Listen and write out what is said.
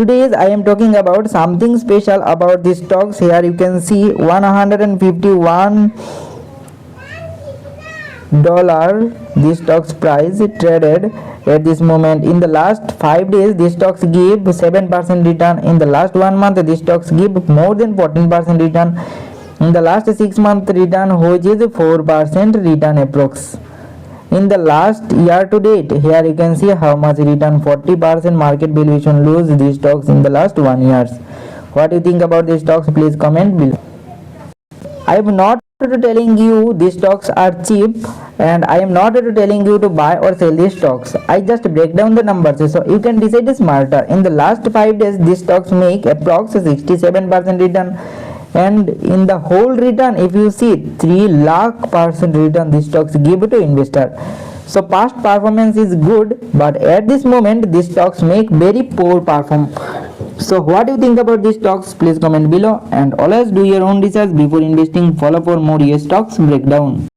Today I am talking about something special about these stocks. Here you can see $151 this stocks price traded at this moment. In the last 5 days this stocks give 7% return. In the last 1 month this stocks give more than 14% return. In the last 6 month return which is 4% return approx. In the last year to date, here you can see how much return. 40% market valuation lose these stocks in the last 1 year. What do you think about these stocks? Please comment below. I am not telling you these stocks are cheap, and I am not telling you to buy or sell these stocks. I just break down the numbers so you can decide smarter. In the last 5 days these stocks make approx 67% return, and in the whole return if you see 3 lakh% return these stocks give to investor. So past performance is good, but at this moment these stocks make very poor perform. So what do you think about these stocks? Please comment below, and always do your own research before investing. Follow for more US stocks breakdown.